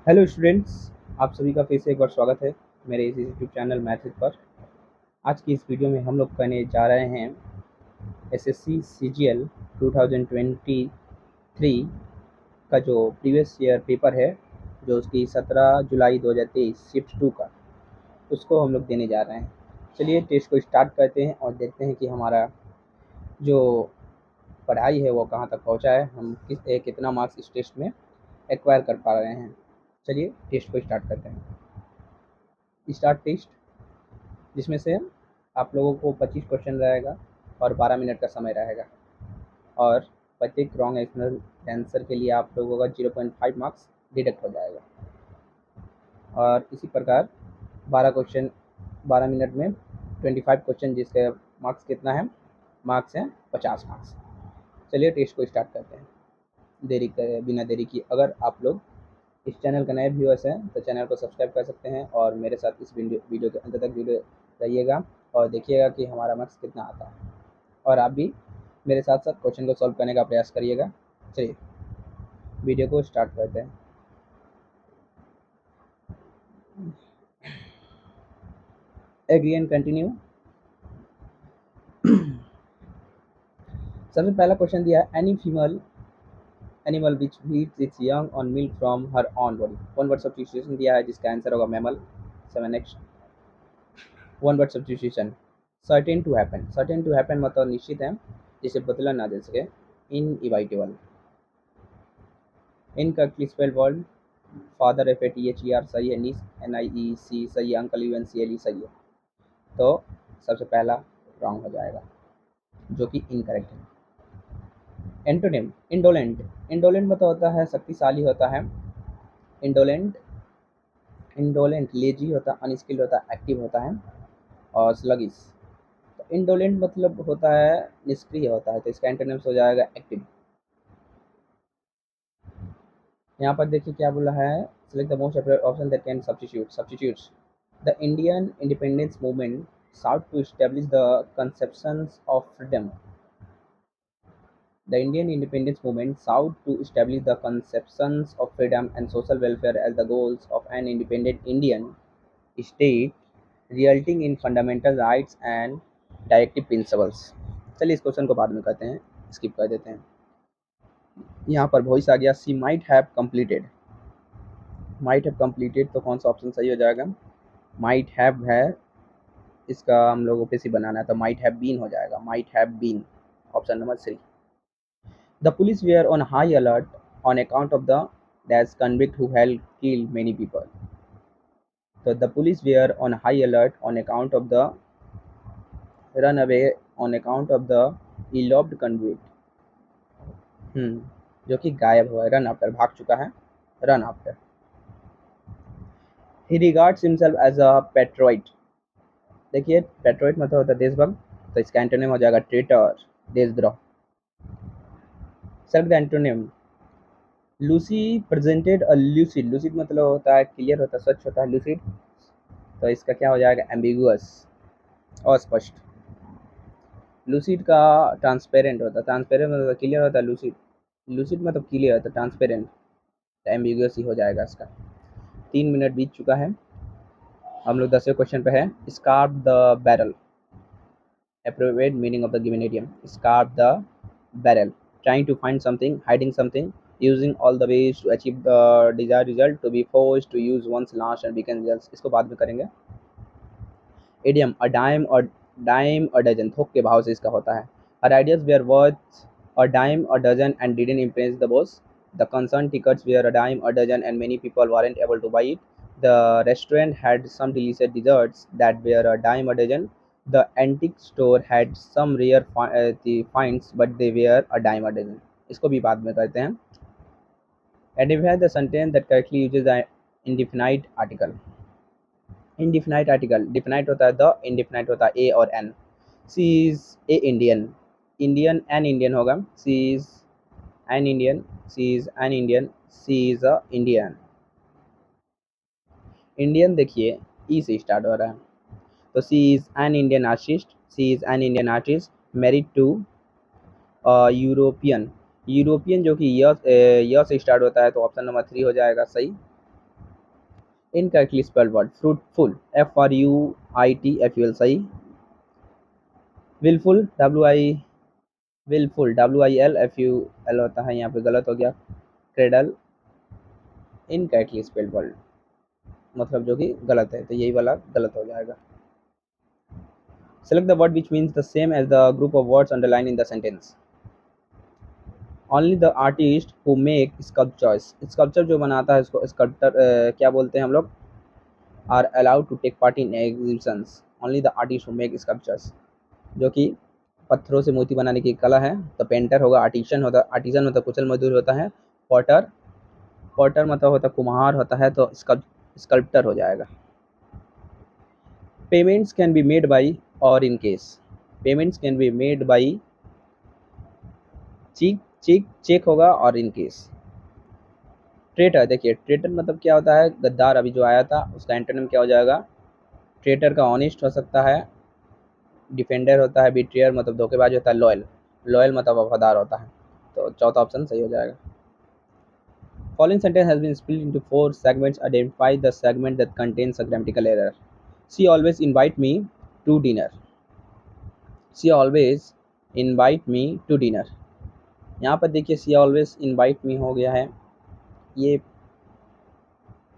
Hello students, आप सभी का फिर से एक बार स्वागत है मेरे इस यूट्यूब चैनल मैथिक पर। आज की इस वीडियो में हम लोग करने जा रहे हैं एसएससी सीजीएल 2023 का जो प्रीवियस ईयर पेपर है, जो उसकी 17 जुलाई 2023 शिफ्ट 2 का, उसको हम लोग देने जा रहे हैं। चलिए टेस्ट को स्टार्ट करते हैं और देखते हैं कि हमारा जो पढ़ाई है वो कहाँ तक पहुँचा है, हम कितना मार्क्स इस टेस्ट में एक्वायर कर पा रहे हैं। चलिए टेस्ट को स्टार्ट करते हैं। स्टार्ट टेस्ट, जिसमें से आप लोगों को 25 क्वेश्चन रहेगा और 12 मिनट का समय रहेगा, और प्रत्येक रॉन्ग आंसर के लिए आप लोगों का 0.5 मार्क्स डिडक्ट हो जाएगा। और इसी प्रकार 12 क्वेश्चन 12 मिनट में 25 क्वेश्चन, जिसका मार्क्स कितना है, मार्क्स हैं 50 मार्क्स। चलिए टेस्ट को स्टार्ट करते हैं बिना देरी की। अगर आप लोग इस चैनल का नए व्यूअर्स हैं तो चैनल को सब्सक्राइब कर सकते हैं और मेरे साथ इस वीडियो के अंत तक जुड़े रहिएगा और देखिएगा कि हमारा मार्क्स कितना आता है, और आप भी मेरे साथ साथ क्वेश्चन को सॉल्व करने का प्रयास करिएगा। चलिए वीडियो को स्टार्ट करते हैं। Agree and continue. सबसे पहला क्वेश्चन दिया है, any female animal which feeds its young on milk from her own body. One word substitution दिया है, जिसका आंसर होगा mammal. 7 next. One word substitution, certain to happen. Certain to happen मतलब निश्चित है, जिसे बदला ना जा सके। इनइवाइटेबल। इनका स्पेल वर्ड, फादर FATHER सही है। नीस NIEC सही है। अंकल UNCLE सही है। तो सबसे पहला रॉन्ग हो जाएगा, जो कि इनकरेक्ट है। Antonym, indolent. इंडोलेंट मतलब होता है शक्तिशाली होता है। इंडोलेंट इंडोलेंट लेजी होता है, अनस्किल्ड होता है, एक्टिव होता है, और स्लगिश। तो इंडोलेंट मतलब होता है निष्क्रिय होता है, तो इसका एंटोनिम्स हो जाएगा एक्टिव। यहाँ पर देखिए क्या बोला है, select the most appropriate option that can substitutes. The Indian independence movement sought to establish the conceptions of freedom. The Indian independence movement sought to establish the conceptions of freedom and social welfare as the goals of an independent Indian state, resulting in fundamental rights and directive principles. चलिए इस question को बाद में करते हैं, skip कर देते हैं। यहाँ पर वॉइस आ गया, she might have completed. Might have completed, तो कौन सा ऑप्शन सही हो जाएगा? माइट हैव है, इसका हम लोगों पे सी बनाना है, तो माइट हैव बीन हो जाएगा। Might have been, option number 3। The police were on high alert on account of the dash convict who had killed many people. So the police were on high alert on account of the runaway, on account of the eloped convict, जो कि गायब हुआ है, run after, भाग चुका है, run after. He regards himself as a patriot. देखिए patriot मतलब होता है देशभक्त, तो इसका एंटोनिम हो जाएगा ट्रेटर, देशद्रोह। Select the antonym. Lucy presented a lucid. Lucid मतलब होता है क्लियर होता है, स्वच्छ होता है, लूसिड। तो इसका क्या हो जाएगा? एम्बिगुअस, अस्पष्ट। लूसिड का ट्रांसपेरेंट होता है, ट्रांसपेरेंट मतलब क्लियर होता है, लूसिड। लूसिड मतलब क्लियर होता है, ट्रांसपेरेंट, तो एम्बिगुअस ही हो जाएगा इसका। 3 मिनट बीत चुका है, हम लोग 10वें क्वेश्चन पे है। Scarf the barrel, appropriate meaning of the given idiom. Scarf the barrel, trying to find something, hiding something, using all the ways to achieve the desired result, to be forced to use one's last and weekend results. इसको बाद में करेंगे। idiom, a dime a dozen, थोक के भाव से इसका होता है। Her ideas were worth a dime a dozen and didn't impress the boss. The concerned tickets were a dime a dozen and many people weren't able to buy it. The restaurant had some delicious desserts that were a dime a dozen. The antique store had some rare finds, but they were a dime a dozen. इसको भी बाद में करते हैं। Identify the sentence that correctly uses the indefinite article. Indefinite article, definite होता है the, indefinite होता है a और n. She is a Indian. Indian an Indian होगा. She is an Indian. She is an Indian. She is a Indian. Indian देखिए e से start हो रहा है, तो she is an Indian artist. She is an Indian artist married to European. European जो कि य से स्टार्ट होता है, तो ऑप्शन नंबर 3 हो जाएगा सही। Incorrectly spelled word fruitful, FRUITFUL सही। विलफुल, WILFUL होता है, यहाँ पे गलत हो गया। क्रेडल, इनकरेक्टली स्पेल्ड वर्ड, मतलब जो कि गलत है, तो यही वाला गलत हो जाएगा। Select the word which means the same as the group of words underline in the sentence. Only the artist who make sculptures, sculpture जो बनाता है इसको स्कल्पटर क्या बोलते हैं हम लोग, are allowed to take part in exhibitions. Only the artist who make sculptures, जो कि पत्थरों से मूर्ति बनाने की कला है, तो पेंटर होगा, आर्टिजन होता कुशल मजदूर होता है, पॉटर, पॉटर मतलब होता कुम्हार होता है, तो स्कल्पटर हो जाएगा। Payments can be made by और in case, payments can be made by cheque होगा और इन केस। ट्रेटर, देखिए ट्रेटर मतलब क्या होता है, गद्दार, अभी जो आया था उसका एंटोनिम क्या हो जाएगा। ट्रेटर का ऑनेस्ट हो सकता है, डिफेंडर होता है, बिट्रियर मतलब धोखेबाज होता है, लॉयल, लॉयल मतलब वफादार होता है, तो चौथा ऑप्शन सही हो जाएगा। Following sentence has been split into four segments. Identify the segment that contains a grammatical error. She always invite me to dinner. She always invite me to dinner. यहाँ पर देखिए she always invite me हो गया है ये,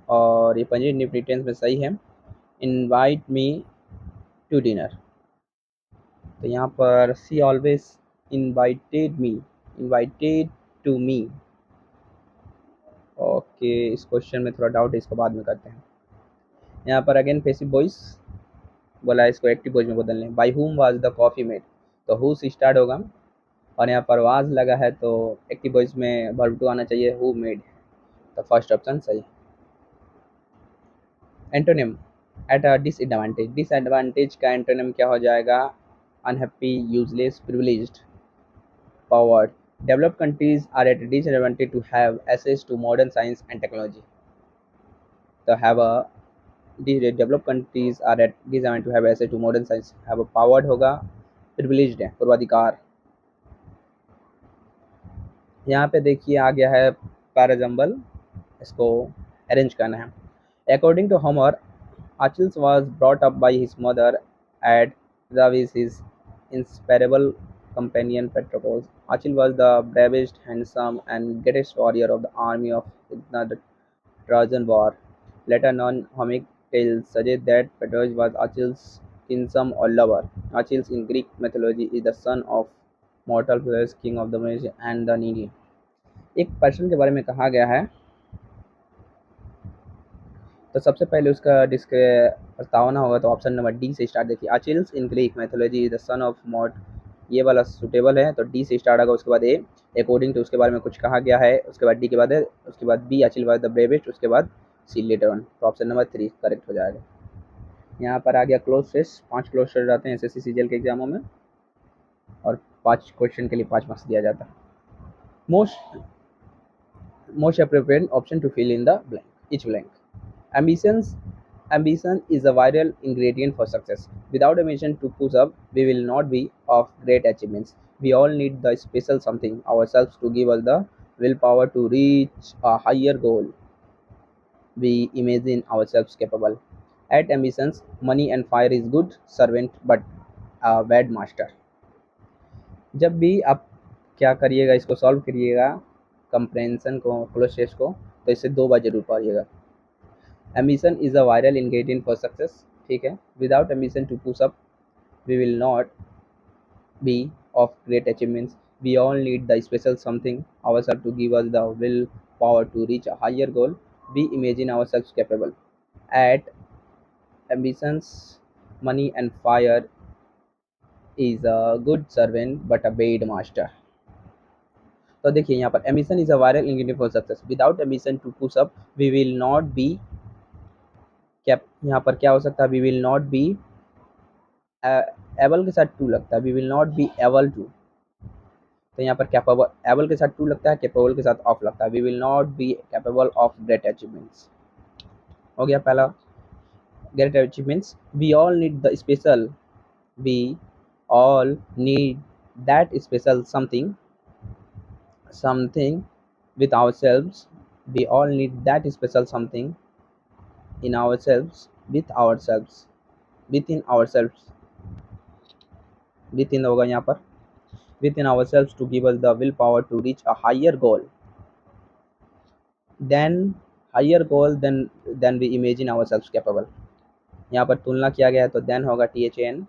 और ये पंजीव tense में सही है। invite me to dinner, तो यहाँ पर she always invited to me। Okay, इस क्वेश्चन में थोड़ा डाउट है, इसको बाद में करते हैं। यहाँ पर अगेन पैसिव वॉइस बोला है, इसको एक्टिव वॉइस में बदल लें। By whom was the coffee made, तो हु से स्टार्ट होगा, और यहाँ पर वाज लगा है तो एक्टिव वॉइस में वर्ब टू आना चाहिए, हु मेड, तो फर्स्ट ऑप्शन सही। Antonym, at a disadvantage, disadvantage का एंटोनिम क्या हो जाएगा, unhappy, useless, privileged, powered. Developed countries are at disadvantage to have access to modern science and technology, तो have a, developed countries are at disadvantage to have access to modern science, have a powered होगा, privileged है, पूर्वाधिकार। यहाँ पे देखिए आ गया है parajumble, इसको अरेंज करना है। According to Homer, Achilles was brought up by his mother at Zavis, his inseparable companion Patroclus. Achilles was the bravest, handsome, and greatest warrior of the army of the Trojan War. Later non-Homic tales suggest that Patroclus was Achilles' kinsman or lover. Achilles in Greek mythology is the son of mortal Peleus, king of the Mysians and the Needy. एक person के बारे में कहा गया है, तो सबसे पहले उसका प्रस्तावना होगा, तो ऑप्शन नंबर डी से स्टार्ट। देखिए Achilles in Greek mythology the son of mod, ये वाला सुटेबल है, तो डी से स्टार्ट होगा, उसके बाद ए अकॉर्डिंग टू उसके बारे में कुछ कहा गया है, उसके बाद डी के बाद है, उसके बाद बी अचिल वाज द ब्रेवेस्ट, उसके बाद सी लेटर वन, तो ऑप्शन नंबर 3 करेक्ट हो जाएगा। यहाँ पर आ गया क्लोज टेस्ट, 5 क्लोज टेस्ट आते हैं एसएससी सीजीएल के एग्जामों में, और 5 क्वेश्चन के लिए 5 मार्क्स दिया जाता है। Most most appropriate option to fill in the blank, each blank. Ambitions, ambition is a vital ingredient for success. Without ambition to push up, we will not be of great achievements. We all need the special something ourselves to give us the willpower to reach a higher goal we imagine ourselves capable. At ambitions, money and fire is good servant but a bad master. जब भी आप क्या करिएगा, इसको solve करिएगा, compression को, cloze test को, तो इसे 2 बार जरूर पढ़िएगा। Ambition is a viral ingredient for success, ठीक है। Without ambition to push up, we will not be of great achievements. We all need the special something ourselves to give us the will power to reach a higher goal we imagine ourselves capable. At ambitions, money and fire is a good servant but a bad master. तो देखिए यहाँ पर ambition is a viral ingredient for success, without ambition to push up we will not be, क्या यहाँ पर क्या हो सकता है, we will not be, able के साथ टू लगता है, we will not be able to, तो यहाँ पर कैपेबल, एबल के साथ टू लगता है, कैपेबल के साथ ऑफ लगता है, we will not be capable of great achievements. हो गया पहला, great achievements. We all need the special, we all need that special something, something with ourselves, we all need that special something in ourselves, with ourselves, within ourselves, within होगा यहाँ पर, within ourselves to give us the willpower to reach a higher goal than than we imagine ourselves capable. यहाँ पर तुलना किया गया है तो then होगा THAN,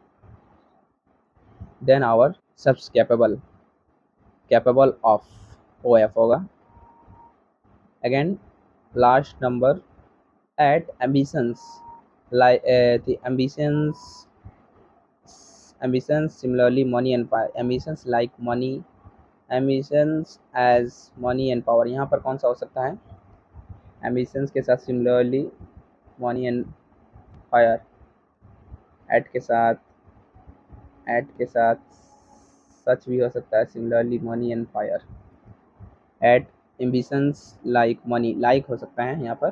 then our selves capable of OF होगा. Again, last number at ambitions, like the ambitions similarly money and power, ambitions like money, ambitions as money and power. यहाँ पर कौन सा हो सकता है? ambitions के साथ similarly money and fire, at के साथ सच भी हो सकता है, similarly money and fire, at ambitions like money, like हो सकता है यहाँ पर.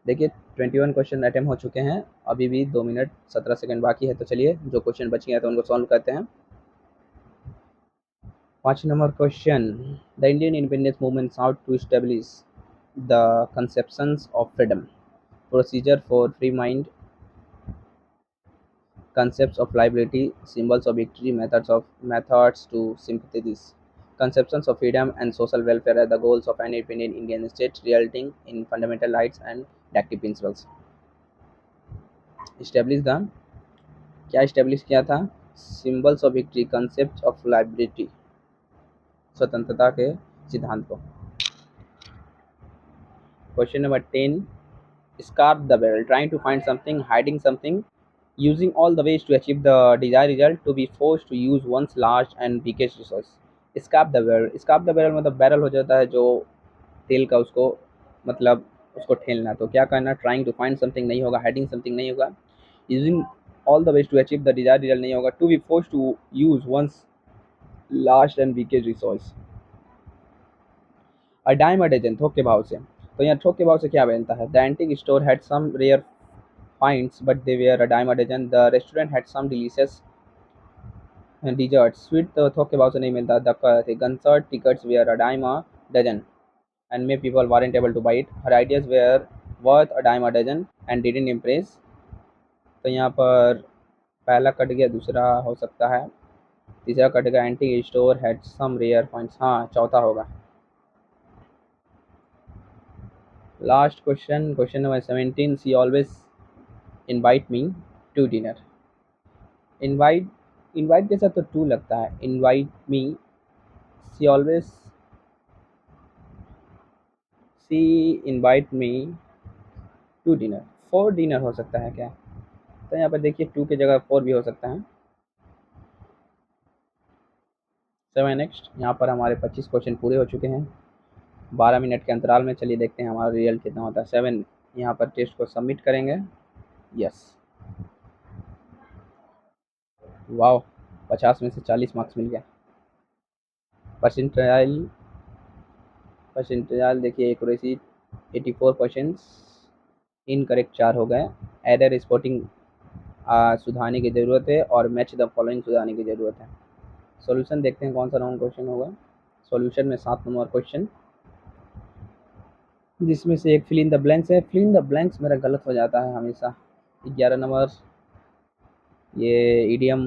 देखिए 21 क्वेश्चन अटेम्प्ट हो चुके हैं, अभी भी 2 मिनट 17 सेकंड बाकी है. तो चलिए जो क्वेश्चन बच गए हैं तो उनको सॉल्व करते हैं. 5 number question, the Indian independence movement sought to establish the conceptions of freedom, procedure for free mind, concepts of liability, symbols of victory, methods to sympathize, conceptions of freedom and social welfare as the goals of an independent Indian state resulting in fundamental rights and directive principles. Establish the, क्या establish किया था? Symbols of victory, concept of liability, स्वतंत्रता के सिद्धांत को. Question number 10, scrape the barrel, trying to find something, hiding something, using all the ways to achieve the desire result, to be force to use one's large and weakest resource. Scrape the barrel, scrape the barrel मतलब barrel हो जाता है जो तेल का, उसको मतलब उसको ठेलना. तो क्या करना? ट्राइंग टू फाइंड समथिंग नहीं होगा, हाइडिंग समथिंग नहीं होगा, using all the ways to achieve the desire result नहीं होगा, to be force to use one's last and weakest resource. A dime a dozen, थोक के भाव से. तो यहाँ थोक के भाव से क्या बनता है? The antique store had some rare finds but they were a dime a dozen. The restaurant had some delicious desserts. Sweet तो थोक के भाव से नहीं मिलता. The concert tickets were a dime a dozen and many people weren't able to buy it. Her ideas were worth a dime a dozen and didn't impress. तो यहाँ पर पहला कट गया, दूसरा हो सकता है, तीसरा कट गया. Antique store had some rare finds, हाँ चौथा होगा. Last question, question number 17, she always invite me to dinner. Invite, invite के साथ तो टू लगता है. Invite me, she always, she invite me to dinner, for dinner हो सकता है क्या? तो यहाँ पर देखिए टू की जगह फोर भी हो सकता है. 7 नेक्स्ट. यहाँ पर हमारे 25 क्वेश्चन पूरे हो चुके हैं 12 मिनट के अंतराल में. चलिए देखते हैं हमारा रिजल्ट कितना होता है. 7, यहाँ पर टेस्ट को सबमिट करेंगे. यस, वाह, 50 में से 40 मार्क्स मिल गया. परसेंटाइल, परसेंटाइल देखिए, एक्यूरेसी 84%, इनकरेक्ट 4 हो गए, एरर स्पॉटिंग सुधारने की ज़रूरत है, और मैच द फॉलोइंग सुधारने की ज़रूरत है. सॉल्यूशन देखते हैं कौन सा रॉन्ग क्वेश्चन होगा. सॉल्यूशन में 7 नंबर क्वेश्चन, जिसमें से एक फिल इन द ब्लैंक्स है. फिल इन द ब्लैंक्स मेरा गलत हो जाता है हमेशा. 11 नंबर ये इडियम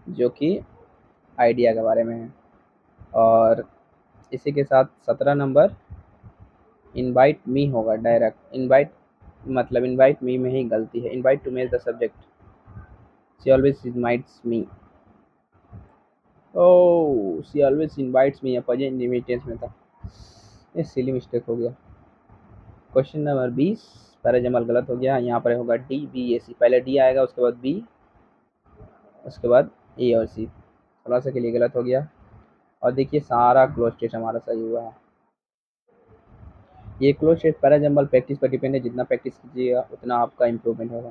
जो कि आइडिया के बारे में है. और इसी के साथ 17 नंबर इनवाइट मी होगा. डायरेक्ट इनवाइट मतलब इनवाइट मी में ही गलती है. Invite to match the subject, she always invites me. Oh, she always invites me opposite invitation में था, ये सिली मिस्टेक हो गया. क्वेश्चन नंबर 20, पैराजमल गलत हो गया. यहाँ पर होगा डी बी ए सी, पहले डी आएगा, उसके बाद बी, उसके बाद ए और सी. थोड़ा सा के लिए गलत हो गया. और देखिए सारा क्लोज टेस्ट हमारा सही हुआ है. ये क्लोज टेस्ट पैराजम्बल प्रैक्टिस पर डिपेंड है. जितना प्रैक्टिस कीजिएगा उतना आपका इम्प्रूवमेंट होगा.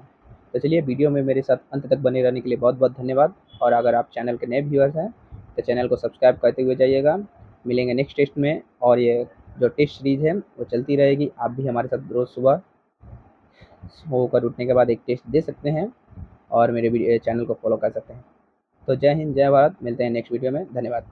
तो चलिए वीडियो में मेरे साथ अंत तक बने रहने के लिए बहुत बहुत धन्यवाद. और अगर आप चैनल के नए व्यूअर्स हैं तो चैनल को सब्सक्राइब करते हुए जाइएगा. मिलेंगे नेक्स्ट टेस्ट में, और ये जो टेस्ट सीरीज़ है वो चलती रहेगी. आप भी हमारे साथ रोज़ सुबह होकर उठने के बाद एक टेस्ट दे सकते हैं और मेरे चैनल को फॉलो कर सकते हैं. तो जय हिंद, जय भारत. मिलते हैं नेक्स्ट वीडियो में. धन्यवाद.